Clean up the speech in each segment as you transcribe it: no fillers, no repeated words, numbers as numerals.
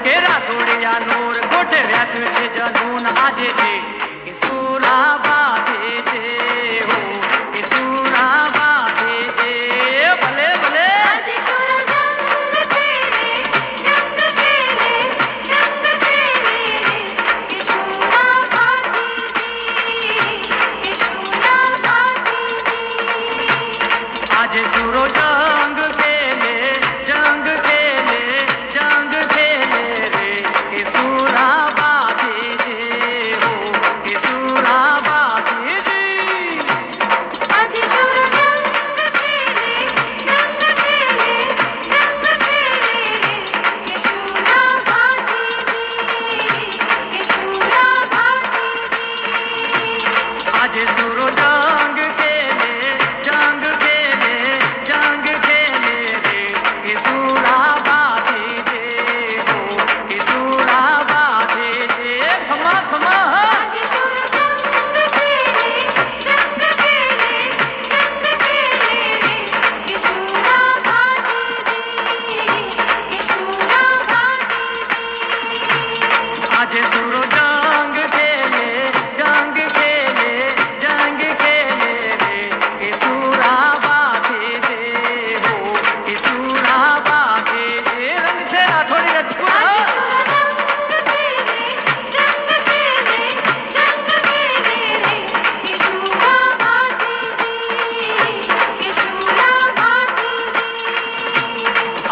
के राठोड़िया नूर गोटे व्यापी छे जनून आजे जे कि सूरा बाजे जे हो कि सूरा बाजे जे भले भले आज सूरो जंग खेले जंग खेले जंग खेले रे कि सूरा बाजे जे हो कि सूरा बाजे जे आज सूरो जंग खेले जंग खेले जंग खेले रे कि सूरा बाजे जे कि सूरा बाजे जे आज सूरो जंग खेले जंग खेले जंग खेले रे कि सूरा बाजे जे हो कि सूरा बाजे जे खमा खमा आज सूरो जंग खेले जंग खेले जंग खेले रे कि सूरा बाजे जे कि सूरा बाजे जे आज सूरो जंग खेले जंग खेले जंग खेले रे कि सूरा बाजे जे हो कि सूरा बाजे जे रंग से राठौड़ी रजपुरा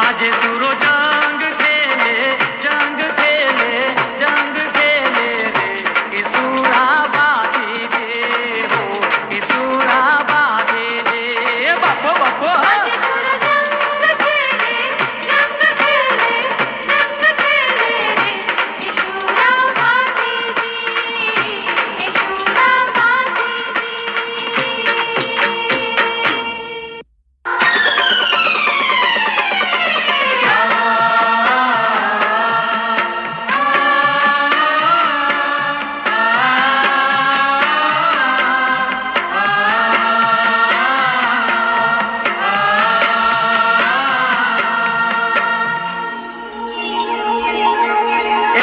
आज सूरो जंग खेले जंग खेले जंग खेले रे कि सूरा बाजे जे हो कि सूरा बाजे जे बापो बापो आज सूरो जंग खेले जंग खेले जंग खेले रे कि सूरा बाजे जे कि सूरा बाजे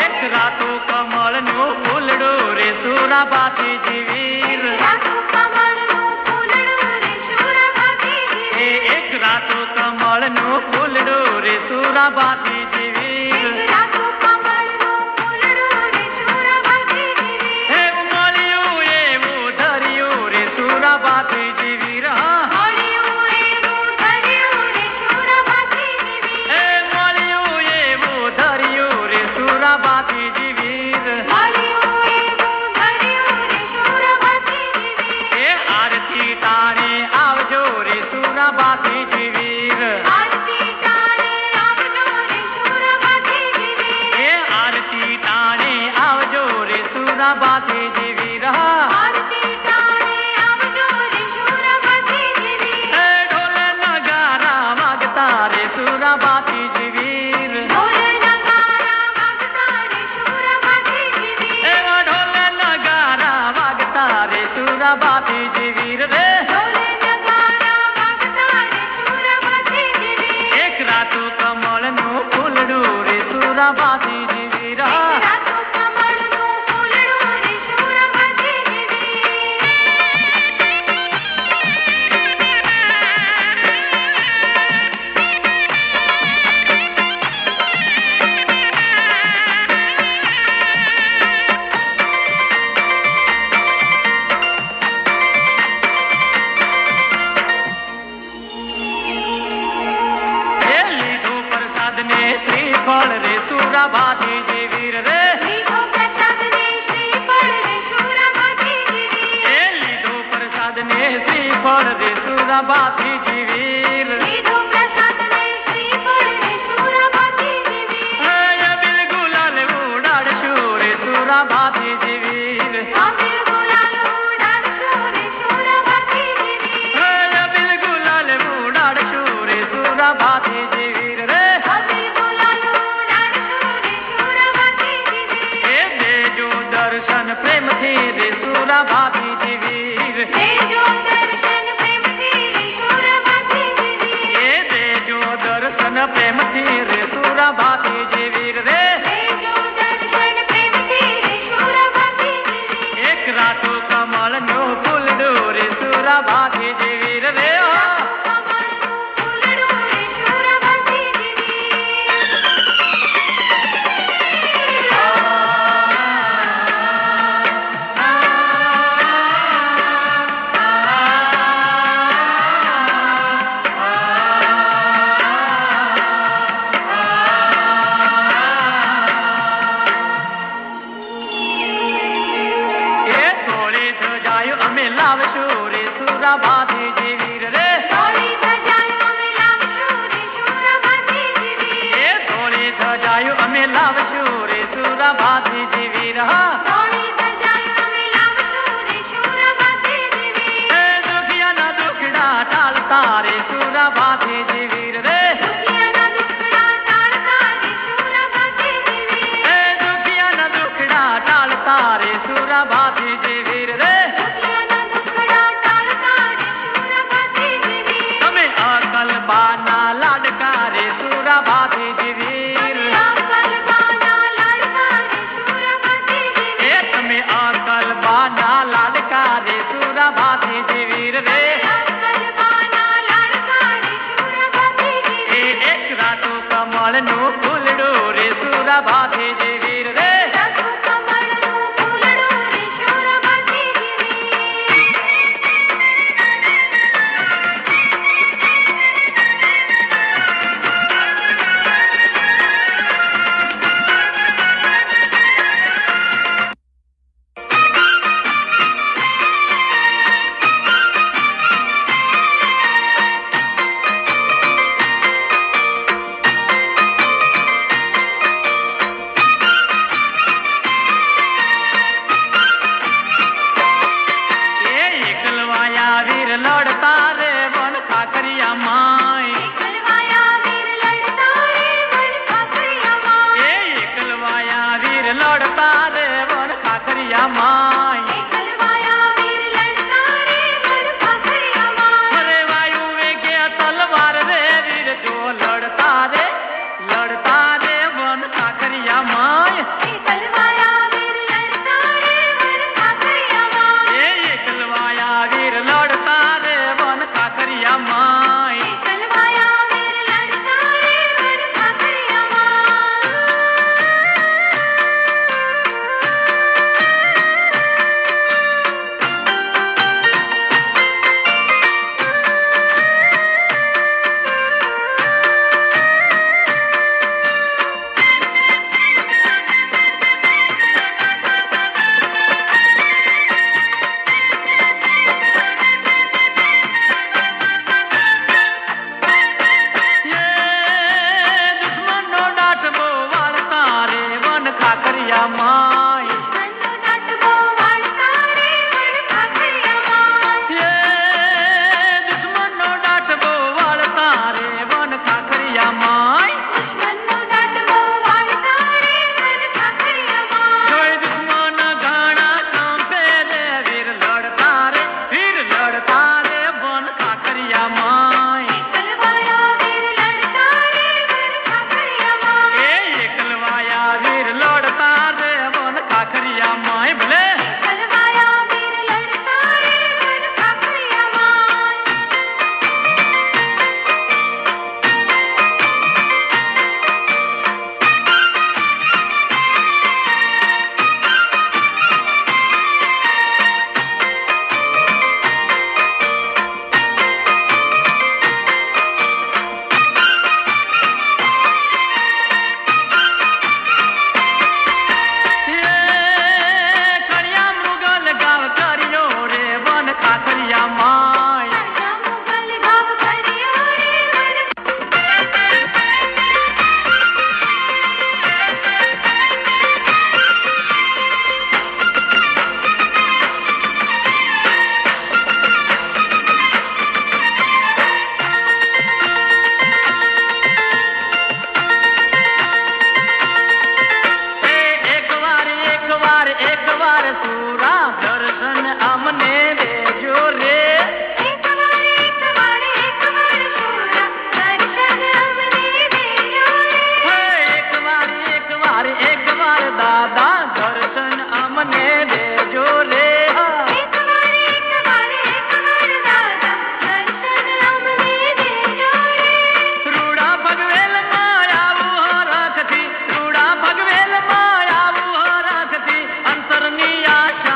एक रातो कमल नो फूलड़ो रे सूरा बाजे जी वीर रातो कमल नो फूलड़ो रे सूरा बाजे जी एक रातो कमल नो फूलड़ो रे सूरा बाजे जी वीर रातो कमल नो फूलड़ो रे सूरा बाजे जी हे मलियो एवो धरियो रे सूरा बाजे जी वीर मलियो एवो धरियो रे सूरा बाजे जी वीर हे मलियो एवो धरियो रे सूरा बाजे जी वीर मलियो एवो धरियो रे सूरा बाजे जी वीर हे आरती तारे आवजो रे सूरा बाजे जी वीर आरती तारे आवजो रे सूरा बाजे जी वीर हे आरती तारे आवजो रे सूरा बाजे जी वीर आरती तारे आवजो रे सूरा बाजे जी वीर हे ढोल नगारा वागता रे सूरा बाजे जी वीर ढोल नगारा वागता रे सूरा बाजे जी वीर हे ढोल नगारा वागता रे सूरा बाजे जी वीर रे ढोल नगारा वागता रे सूरा बाजे जी वीर एक रातो कमल नो फूलड़ो रे सूरा बाजे जी वीर रातो कमल नो फूलड़ो रे सूरा बाजे जी वीर हे लीधो प्रसाद ने श्रीफल रे सूरा बाजे जी वीर रे लीधो प्रसाद ने श्रीफल रे सूरा बाजे जी वीर हे लीधो प्रसाद ने श्रीफल रे सूरा बाजे जी वीर लीधो प्रसाद ने श्रीफल रे सूरा बाजे जी वीर हे बिल गुलाल उड़ाड़शो रे सूरा बाजे जी वीर बिल गुलाल उड़ाड़शो रे सूरा बाजे जी वीर हे बिल गुलाल उड़ाड़शो रे सूरा बाजे जी वीर रे बिल गुलाल उड़ाड़शो रे सूरा बाजे जी वीर हे देजो दर्शन प्रेम थी रे सूरा बाजे जी वीर देजो दर्शन प्रेम थी रे सूरा કમળનું ફૂલડું રે સુરા ભાતીજી વીર રે જાતું કમળનું ફૂલડું રે સુરા ભાતીજી વીર. લડતા રે વન ખાકરિયા માય એકલવાયા વીર લડતા રે વન ખાકરિયા માય. એકલવાયા વીર લડતા રે વન ખાકરિયા માય એકલવાયા વીર લડતા રે વન ખાકરિયા માય. અરે વાયુ વેગે તલવાર રે વીર જો લડતા રે વન ખાકરિયા માય એકલવાયા વીર લડતા રે વન ખાકરિયા માય. એકલવાયા વીર લડતા રે વન ખાકરિયા માય એકલવાયા વીર લડતા રે વન ખાકરિયા માય. દુશ્મનનો દાટવો વાળતા રે વન ખાકરિયા માય દુશ્મનનો દાટવો વાળતા રે વન ખાકરિયા માય. દુશ્મનનો દાટવો વાળતા રે વન ખાકરિયા માય દુશ્મનનો દાટવો વાળતા રે વન ખાકરિયા માય. જોઈ દુશ્મન ઘણા કાંપે રે વીર લડતા રે વન ખાકરિયા માય એકલવાયા વીર લડતા રે વન ખાકરિયા માય. એકલવાયા વીર લડતા રે વન ખાકરિયા માય ભલે એકલવાયા વીર લડતા રે વન ખાકરિયા માય. કણિયા મૃગલ ગાવ કર્યો રે વન ખાકરિયા માય મુગલ ગાવ કર્યો રે વન. એક વાર સુરા દર્શન અમને દેજો રે એકવાર સુરા દર્શન અમને દેજો રે. એક વાર દાદા દર્શન અમને દેજો રે એકવાર દાદા દર્શન અમને દેજો રે. રૂડા ભગવેલ માં આવું રાખતી રૂડા ભગવેલ માં આવું રાખતી અંતરની આશા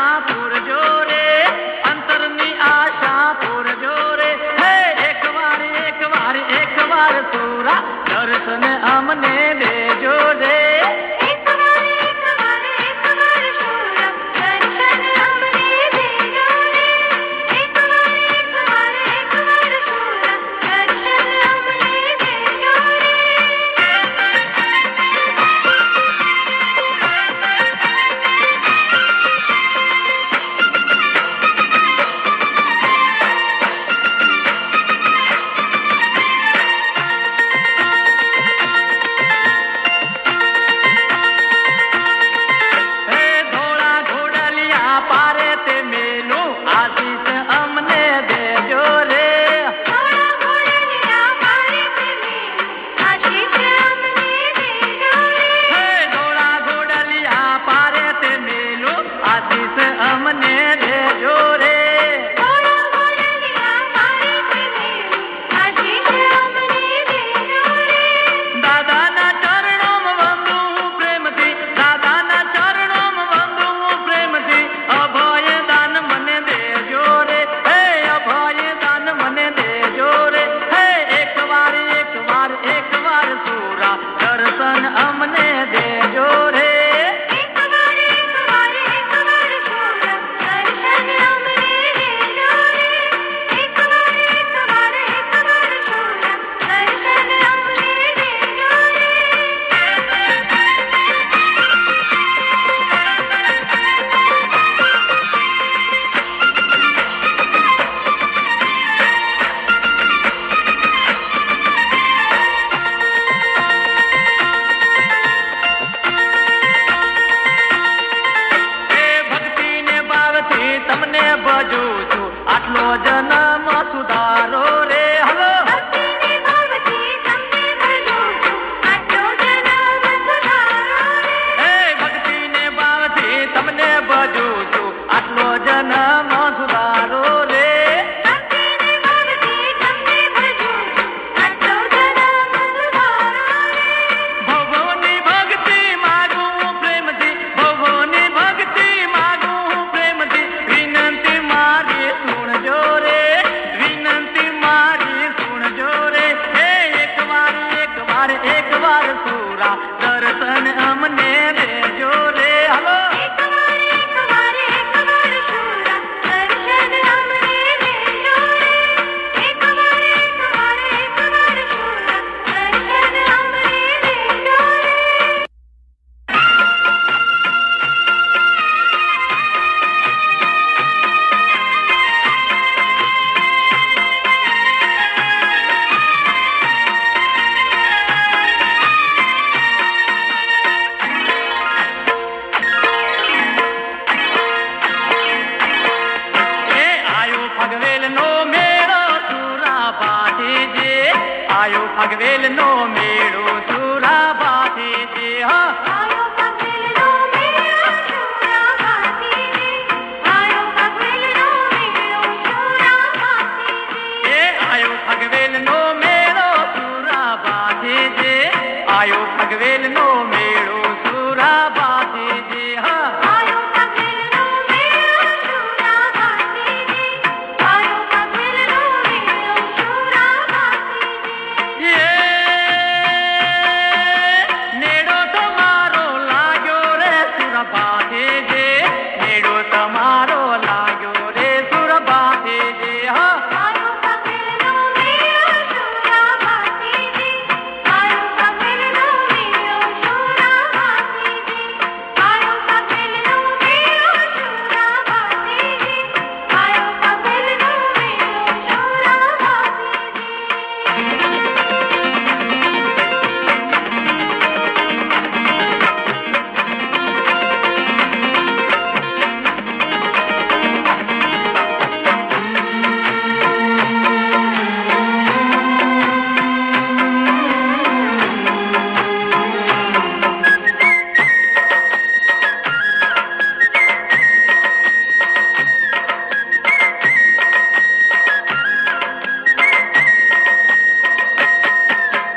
દર્શન અમને દેજો રે હલો એક વાર શુરા દર્શન અમને દેજો રે એક વાર શુરા દર્શન અમને દેજો રે ભગવેલ નો મેળો સુરા બાથી જે આયો ભગવેલ નો મેળો સુરા બાથી જે હા આયો પગલનો મેળો શુરા બાતી આયો પગલનો મેળો શુરા બાતી એ આયો ભગવેલ નો મેળો સુરા બાથી જે આયો ભગવેલ નો મેળો સુરા બાથી જે હા આયો પગલનો મેળો શુરા બાતી આયો પગલનો મેળો શુરા બાતી એ નેડો તમારો લાગ્યો રે સુરા બાથી જે નેડો તમારો લાગ્યો રે સુરા બાથી જે હા આયો પગલનો મેળો શુરા બાતી આયો પગલનો મેળો શુરા બાતી આયો પગલનો મેળો શુરા બાતી આયો પગલનો મેળો શુરા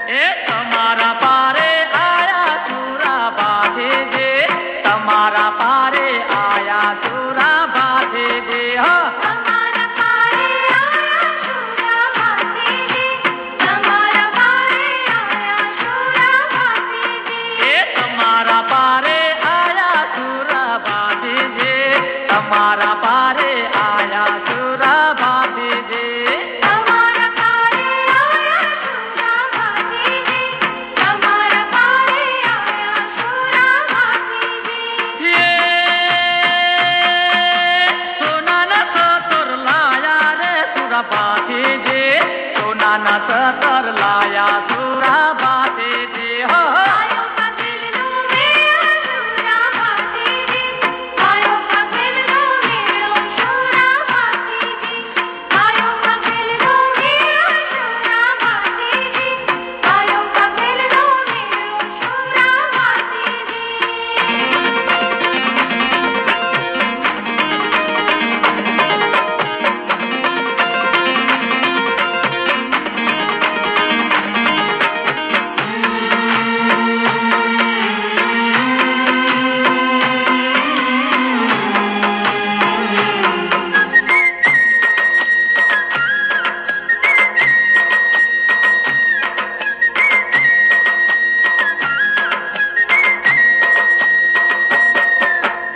એ તમારા પારે આયા સુરા બાધે જે તમારા પારે આયા સુરા બાધે જે હા તમારા પારે આયા શુરા બાતી તમારા પારે આયા શુરા બાતી એ તમારા પારે આયા સુરા બાધે જે તમારા પારે આયા સુરા બાધે જે તમારા પારે આયા શુરા બાતી તમારા પારે આયા શુરા બાતી એ સોનાના સતર લાયા રે સુરા બાધે જે સોનાના સતર લાયા સુરા બાધે જે હા આયો પગલનો મેળો શુરા બાતી આયો પગલનો મેળો શુરા બાતી આયો પગલનો મેળો શુરા બાતી આયો પગલનો મેળો શુરા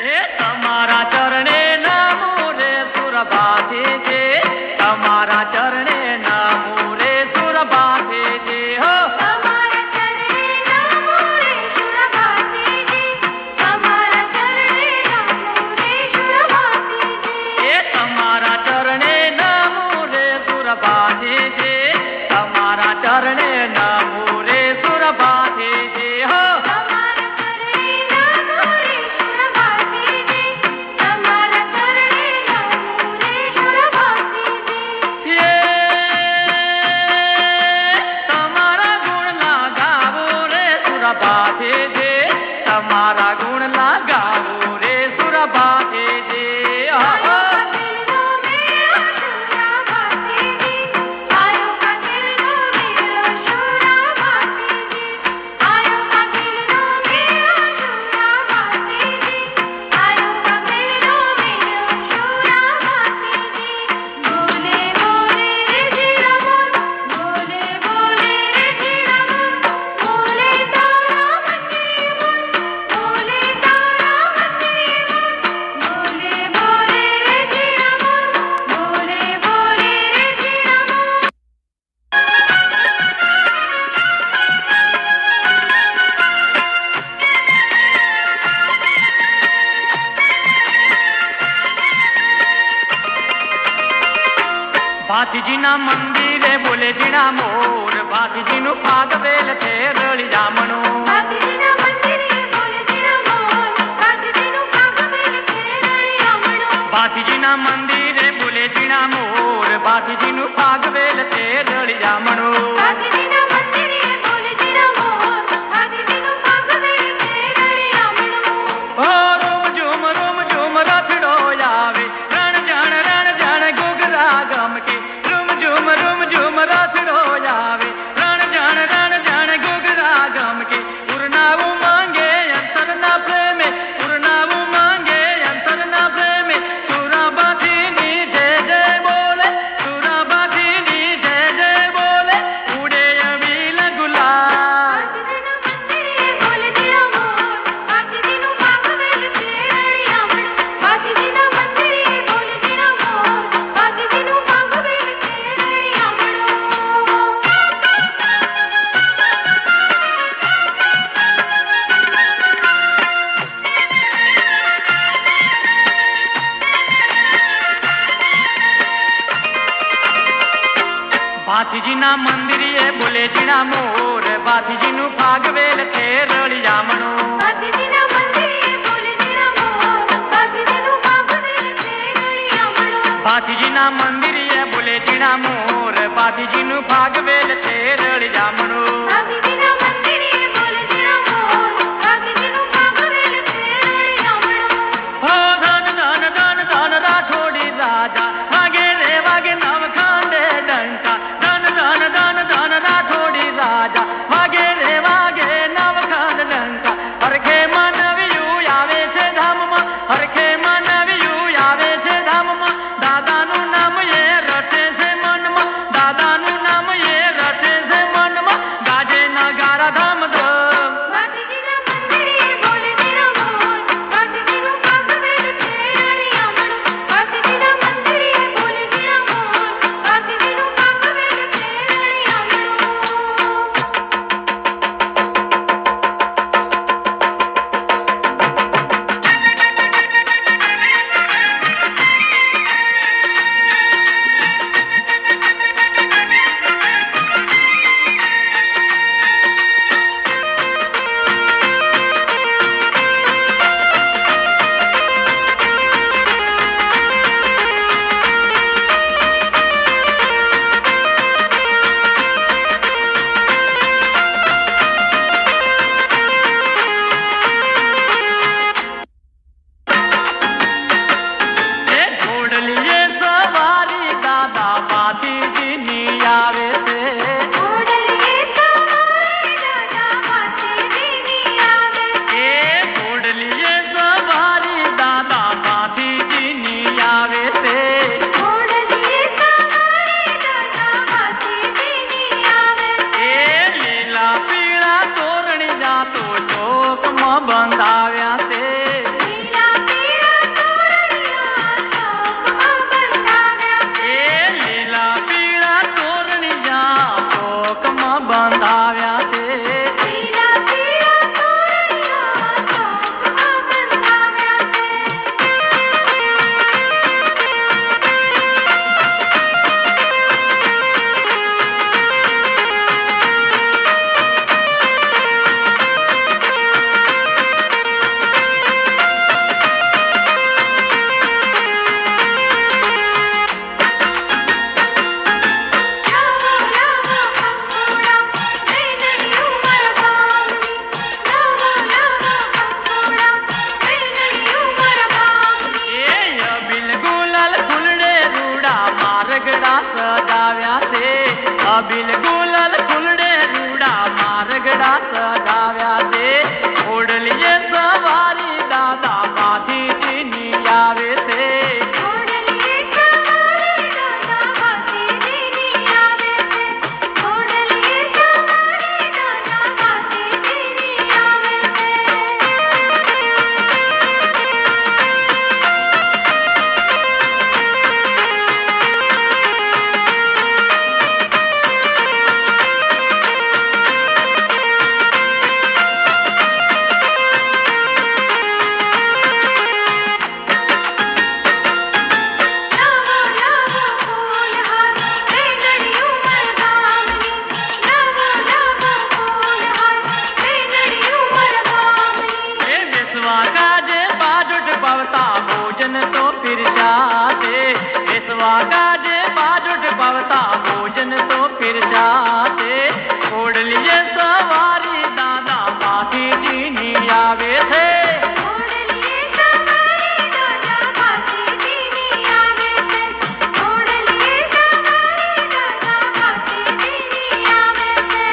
એ તમારા ચરણે નમો રે સુરા બાધે જે તમારા ચરણે નમો રે સુરા બાધે જે હો તમારા ચરણે નમો રે શુરા બાતી તમારા ચરણે નમો રે શુરા બાતી એ તમારા ચરણે નમો રે સુરા બાધે જે તમારા ચરણે નમો રે સુરા બાધે જે હો તમારા ચરણે નમો રે શુરા બાતી તમારા ચરણે નમો રે શુરા બાતી એ તમારા ગુણ લાગાવો રે સુરા બાધે જે તમારા ગુણ લાગાવો રે સુરા બાધે જે આયો હા પગલનો મેળો શુરા બાતી આયો પગલનો મેળો શુરા બાતી આયો પગલનો મેળો શુરા બાતી આયો પગલનો મેળો શુરા બાતી બોલે બોલે રે જીરામણ બોલે બોલે રે જીરામણ બોલે તારા મંદિર ભાતીજીના મંદિરે બોલે જીણા મોર, ભાતીજીનું ભાગવેલ છે રળી જામણું. ભાતીજીના મંદિરે બોલે જીણા મોર, ભાતીજીનું ભાગવેલ છે રળી જામણું. ભાતીજીના મંદિરે બોલે જીણા મોર, ભાતીજીનું ભાગવેલ છે રળી જામણું. ભાતીજીના મંદિરે બોલે જીણા મોર, ભાતીજીનું ભાગવેલ છે રળી જામણું. ઓ રૂમ ઝૂમ રથડો આવે, રણ જાણ ઘૂઘરા ગમકે. રૂમ ઝૂમ રથડો આવે, રણ જાણ ઘૂઘરા ગમકે. ઉરનાવું માંગે અંતરના પ્રેમે, ઉરનાવું માંગે અંતરના પ્રેમે. સુરાબાથીની જય જય બોલે, સુરાબાથીની જય જય બોલે. ઉડે અવીલ ગુલાલ. ભાતીજીના મંદિરે બોલે જીણા મોર, ભાતીજીનું ભાગવેલ છે રળી જામણું. ભાતીજીના મંદિરે બોલે જીણા મોર, ભાતીજીનું ભાગવેલ છે રળી ભાતીજીના મંદિરે બોલે જીણા મોર, ભાતીજીનું ભાગવેલ છે રળી જામણું. ભાતીજીના મંદિરે બોલે જીણા મોર, ભાતીજીનું ભાગવેલ છે રળી જામણું. ભાતીજીના મંદિરે બોલે જીણા મોર, ભાતીજીનું ભાગવેલ છે રળી જામણું. ભાતીજીના મંદિરે બોલે જીણા મોર, ભાતીજીનું ભાગવેલ છે રળી જામણું. હો ધન રાઠોડી રાજા, વાગે રે વાગે નવખાંડે ડંકા. ધન રાઠોડી રાજા, વાગે રે વાગે નવખાંડ ડંકા. હરખેમાં નવિયું આવે છે ધામમાં, હરખેમાં નવિયું આવે છે ધામમાં. દાદાનું નામ એ રટે છે મનમાં, દાદાનું નામ એ રટે છે મનમાં. ગાજે નગારા ધામ ધામ. ભાતીજીના મંદિરે બોલે જીણા મોર, ભાતીજીનું ભાગવેલ છે રળી જામણું. ભાતીજીના મંદિરે બોલે જીણા મોર, ભાતીજીનું ભાગવેલ છે રળી જામણું. એ ઘોડલીએ સવારી દાદા ભાતીજીની આવે છે. ઘોડલીએ સવારી દાદા ભાતીજીની આવે છે. એ ઘોડલીએ સવારી દાદા ભાતીજીની આવે છે. ઘોડલીએ સવારી દાદા ભાતીજીની આવે છે. એ લીલા પીળા તોરણી જાતો ચોકમાં બંધાવ્યા છે. લીલા પીળા તોરણિયા ચોકમાં બંધાવ્યા છે. એ લીલા પીળા તોરણી જા ચોકમાં બંધાવ્યા છે. લીલા પીળા તોરણિયા ચોકમાં બંધાવ્યા છે. આવે છે. ઓડલીએ તમારી દાદા ભાતીજીની આવે છે. ઓડલીએ તમારી દાદા ભાતીજીની આવે છે.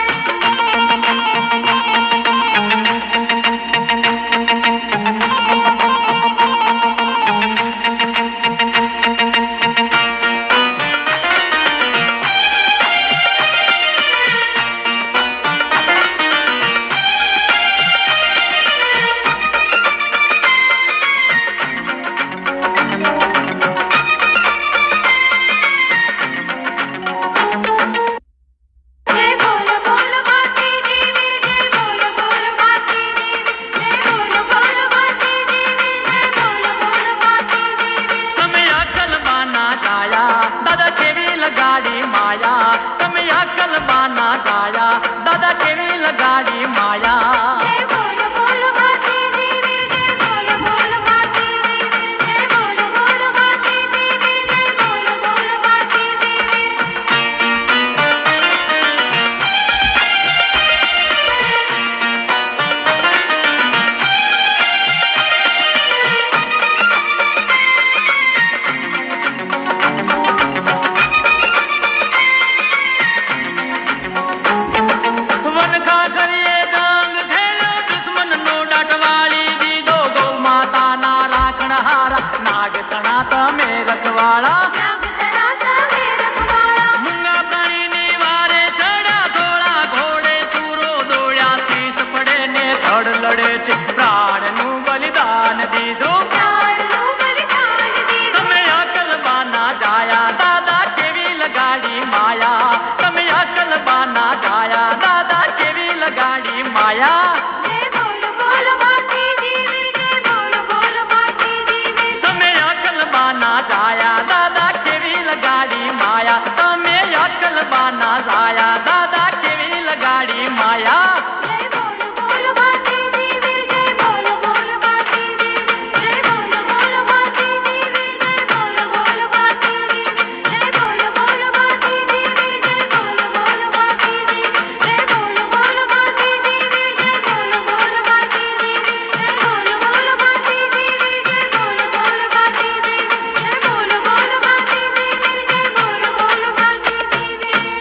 જય બોલ બોલ ભાતીજી વીર જય બોલ બોલ ભાતીજી વીર જય બોલ બોલ ભાતીજી વીર જય બોલ બોલ ભાતીજી વીર તમે અકલબાના ગાયા દાદા કેવી લગાડી માયા. તમે અકલબાના ગાયા દાદા કેવી લગાડી માયા. જય બોલ બોલ ભાતીજી વીર જય બોલ બોલ ભાતીજી વીર જય બોલ બોલ ભાતીજી વીર જય બોલ બોલ ભાતીજી વીર વનખા કરીએ જંગ થયેલો દુશ્મનનો દાટવાળી દીધો. ગૌ માતાના રાખણહારા નાગ તણા તમે રખવાળા. નાગતરા તમે રખવાળા મૂંગા પ્રાણીની વારે ચડ્યા ધોળા ઘોડે ચૂરો દોડ્યા. શીશ પડે ને ધડ લડે છે પ્રાણનું બલિદાન દીધું. પ્રાણનું બલિદાન દીધું તમે અકલબાના જાયા દાદા કેવી લગાડી માયા. તમે અકલબાના જાયા દાદા કેવી લગાડી માયા. જય બોલ બોલ ભાતીજી વીર જય બોલ બોલ ભાતીજી વીર તમે અકલબાના જાયા દાદા કેવી લગાડી માયા. તમે અકલબાના જાયા દાદા કેવી લગાડી માયા. જય બોલ બોલ ભાતીજી વીર જય બોલ બોલ ભાતીજી વીર જય બોલ બોલ ભાતીજી વીર જય બોલ બોલ ભાતીજી વીર જય બોલ બોલ ભાતીજી વીર જય બોલ બોલ ભાતીજી વીર જય બોલ બોલ ભાતીજી વીર જય બોલ બોલ ભાતીજી વીર જય બોલ બોલ ભાતીજી વીર જય બોલ બોલ ભાતીજી વીર જય બોલ બોલ ભાતીજી વીર જય બોલ બોલ ભાતીજી વીર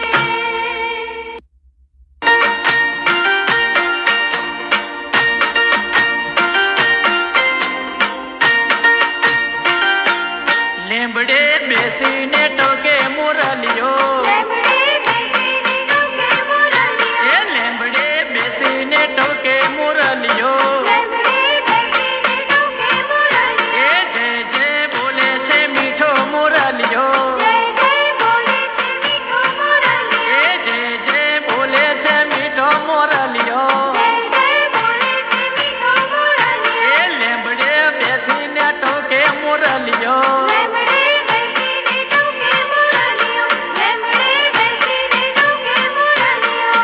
લીંબડે બેસીને ટોકે મુરલીઓ. લેમડે બેસીને ટોકે મુરલીઓ એ લીંબડે બેસીને ટોકે મુરલીઓ. લેમડે બેસીને ટોકે મુરલીઓ એ જય જય બોલે છે મીઠો મુરલીઓ. જય જય બોલે છે મીઠો મુરલીઓ એ જય જય બોલે છે મીઠો મુરલીઓ. જય જય બોલે છે મીઠો મુરલીઓ એ લીંબડે બેસીને ટોકે મુરલીઓ. લેમડે બેસીને ટોકે મુરલીઓ લેમડે બેસીને ટોકે મુરલીઓ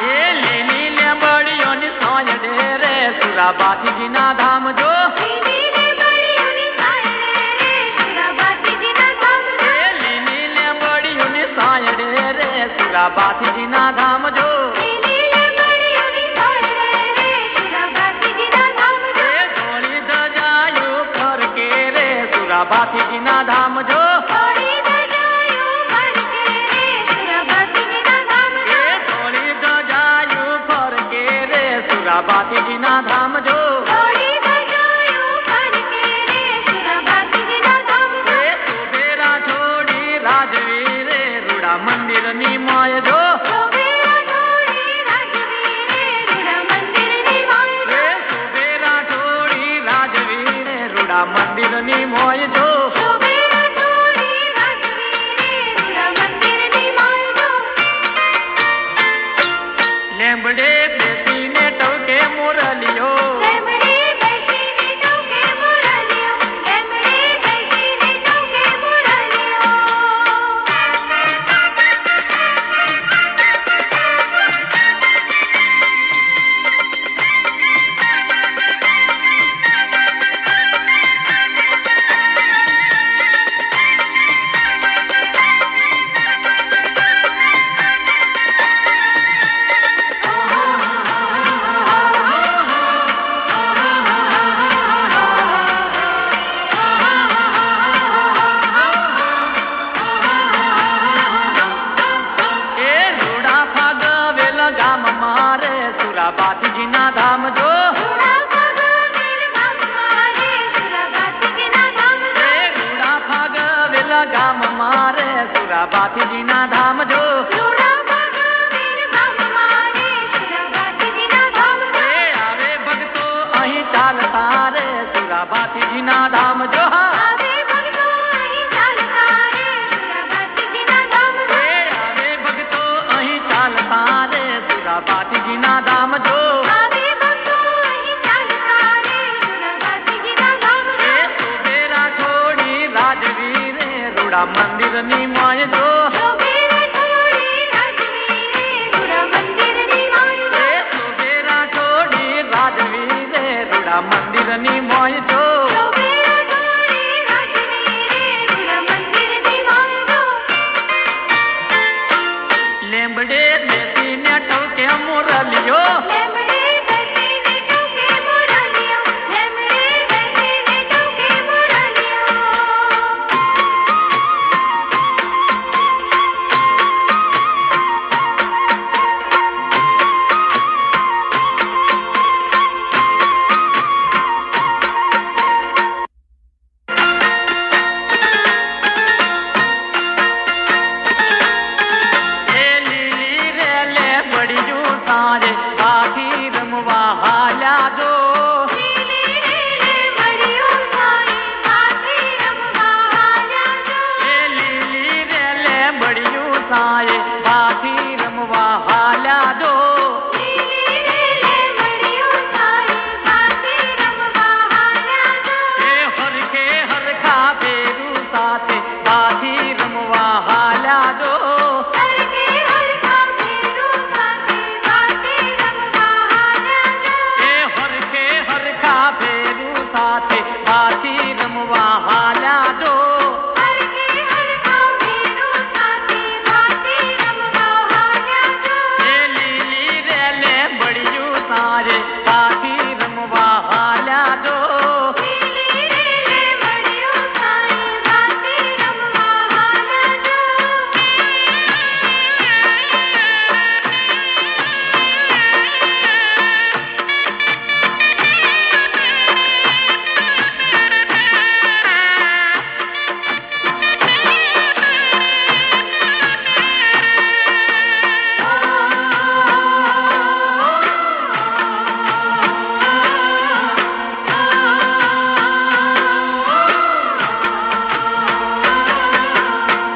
એ લીલી લીંબડીઓની સોયડે રે સુરાબાતીજીના ધામ જો. લીલી બળીઓની સાયરે રે સુરાબાતીજીના ધામ જો એ લીલી લીંબડીઓની સોયડે રે સુરાબાતીજીના ધામ જો. લીલી બળીઓની સાયરે રે સુરાબાતીજીના ધામ જો એ ધોળી ધજાયું ફરકે રે સુરાબાતીજીના ધામ જો. થોડી દજાયું ફરકે રે સુરાબાતીજીના ધામ જો એ ધોળી ધજાયું ફરકે રે સુરાબાતીજીના ધામ જો. થોડી દજાયું ફરકે રે સુરાબાતીજીના ધામ જો એ સુબેરા છોડી રાજવી રે રૂડા મંદિરની મોય જો. સુબેરા છોડી રાજવી રે રૂડા મંદિરની મોય જો એ સુબેરા છોડી રાજવી રે રૂડા મંદિરની મોય જો. સુબેરા છોડી રાજવી રે રૂડા મંદિરની મોય જો લેંબડે બેસી टोके मुरलियो લેમડે બેસીને ટોકે મુરલિયો લેમડે બેસીને ટોકે મુરલિયો બાથીજીના ધામ જો રૂડા ફાગવેલ ગામ મારે સુરા બાથીજીના ધામ જો રૂડા ફાગવેલ ગામ મારે સુરા બાથીજીના ધામ જો રૂડા ફાગવેલ ગામ મારે સુરા બાથીજીના ધામ જો આવે ભક્તો અહીં ચાલતા રે સુરા બાથીજીના ધામ જો આવે ભક્તો અહીં ચાલતા રે સુરા બાથીજીના ધામ જો આવે ભક્તો અહીં ચાલતા રે સુરા બાથીજીના ધામ જો આવે ભક્તો અહીં ચાલતા રે સુરા બાથીજીના ધામ જો સુબેરા છોડી રાજવી રે રૂડા મંદિરની માય જો સુબેરા છોડી રાજવી રે રૂડા મંદિરની માય જો સુબેરા છોડી રાજવી રે રૂડા મંદિરની મોય જો સુબેરા છોડી રાજવી રે રૂડા મંદિરની માય જો લેમ્બડે બેસીને ટોકે મુરલિયો લેમડે બેસીને ટોકે મુરલિયો લેમડે બેસીને ટોકે મુરલિયો એ લીલી રે લે બડિયું સારે બાકી રમવા હાલ્યા જો લીલી લીલી મડિયો સાઈ સાથી રમવા હાલ્યા જો એ લીલી રે લે બડિયું સારે બાકી રમવા હાલ્યા જો લીલી લીલી મડિયો સાઈ સાથી રમવા હાલ્યા જો એ હરખે હરખા ભેરું સાથે બાકી રમવા હાલ્યા જો હરકે હરખા ભેરું સાથે સાથી રમવા હાલ્યા જો એ હરખે હરખા ભેરું સાથે બાકી રમવા હાલ્યા જો હરકે હરખા ભેરું સાથે સાથી રમવા હાલ્યા જો એ લીલી રે લે બડિયું સારે બાકી રમવા હાલ્યા જો લીલી લીલી મડિયો સાઈ સાથી રમવા હાલ્યા જો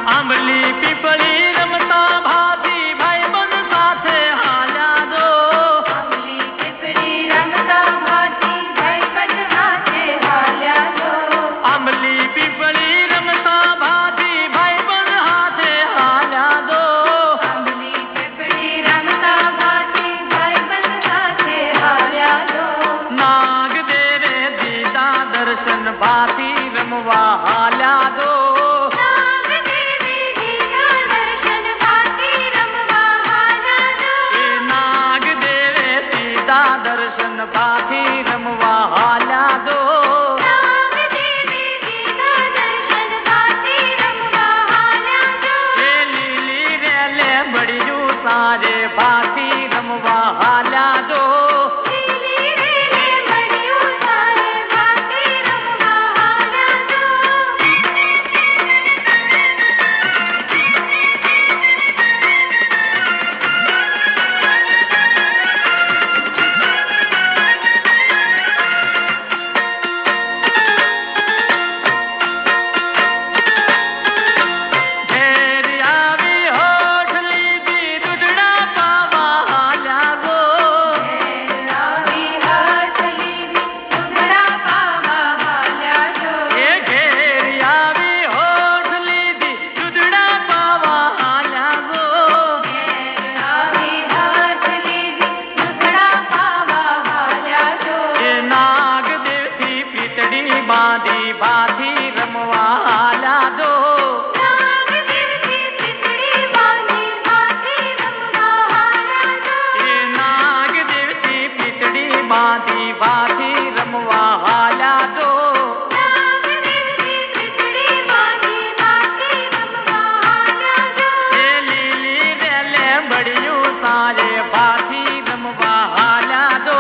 આંબલી પીપળી રમતા ભાભી ભાઈબંધ સાથે હાલ્યા જો આંબલી પીપળી રમતા ભાતી ભાઈબંધ હાથે હાલ્યા જો આંબલી પીપળી રમતા ભાભી ભાઈબંધ હાથે હાલ્યા જો આંબલી પીપળી રમતા ભાતી ભાઈબંધ હાથે હાલ્યા જો નાગ દેવે દીધા દર્શન ભાતી રમવા હાલ્યા જો નાગદેવી દીના દર્શન ભાતી રમવા હાલ્યા જો એ નાગ દેવે દીધા દર્શન ભાતી રમવા હાલ્યા જો નાગદેવી દીના દર્શન ભાતી રમવા હાલ્યા જો એ લીલી રે લે બડિયું સારે ભાતી રમવા હાલ્યા જો લીલી લીલી મડિયો સાઈ ભાતી રમવા હાલ્યા જો ભાથી રમવા હાલ્યા તો એ લીલી રેલે બળ્યું સારે ભાથી રમવા હાલ્યા તો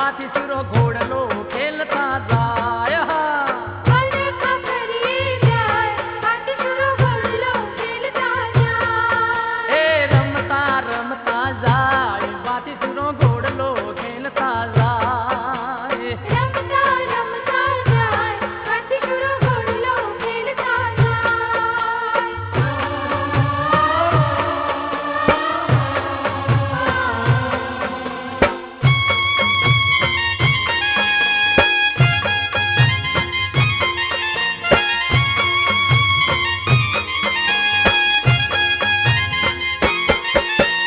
બાથી સુરો ઘોડલો ખેલતા જાય વન ખાખરીએ જાય બાથી સુરો ઘોડલો ખેલતા જાય એ રમતા રમતા જાય બાથી સુરો ઘોડલો ખેલતા જાય રમતા રમતા જાય બાથી સુરો ઘોડલો ખેલતા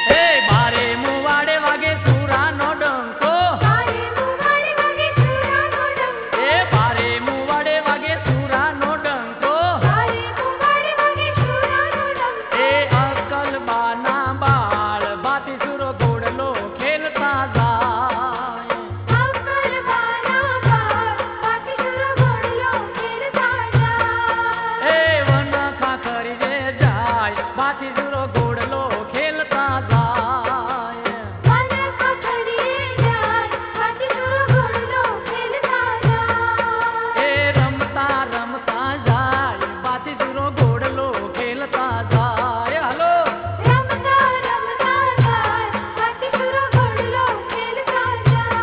એ બારે મુવાડે વાગે સુરાનો ડંકો જાય મુવાડે વાગે સુરાનો ડંકો એ બારે મુવાડે વાગે સુરાનો ડંકો જાય મુવાડે વાગે સુરાનો ડંકો એ અકલબાના બાળ બાથી સુરો ઘોડલો ખેલતા જાય અકલબાના બાળ બાથી સુરો ઘોડલો ખેલતા જાય એ વન ખાખરી જે જાય બાથી સુરો ઘોડલો ખેલતા જાય વન ખાખરીએ જાય બાથી સુરો ઘોડલો ખેલતા જાય એ રમતા રમતા જાય બાથી સુરો ઘોડલો ખેલતા જાય હાલો રમતા રમતા જાય બાથી સુરો ઘોડલો ખેલતા જાય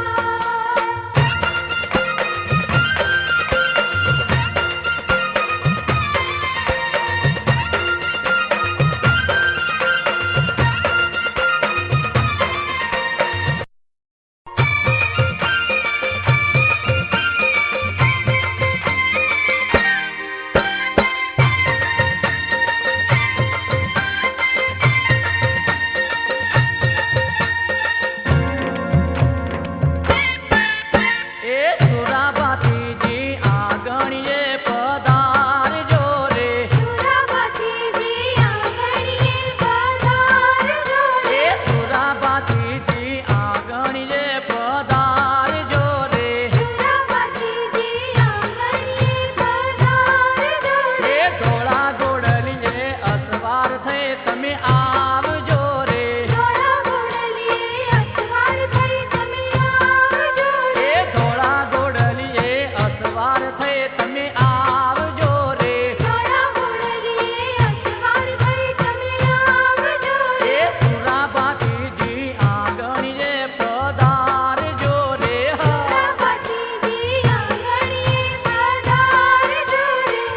એ સુરા બાતીજી આંગણીએ પધારજો રે સુરાબાતીજી આંગણીએ પધારજો રે એ સુરા બાતીજી આંગણીએ પધારજો રે સુરાબાતીજી આંગણીએ પધારજો રે એ ધોળા ઘોડલીએ અસવાર થઈ તમે આવજો રે ધોળા ઘોડલીએ અસવાર થઈ તમે આવજો રે એ ધોળા ઘોડલીએ અસવાર થઈ તમે આવજો રે ધોળા ઘોડલીએ અસવાર થઈ તમે આવજો રે એ સુરા બાતીજી આંગણીએ પધારજો રે સુરાબાતીજી આંગણીએ પધારજો રે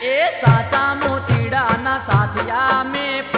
એ સાચા મોતીડાના સાથિયા મેં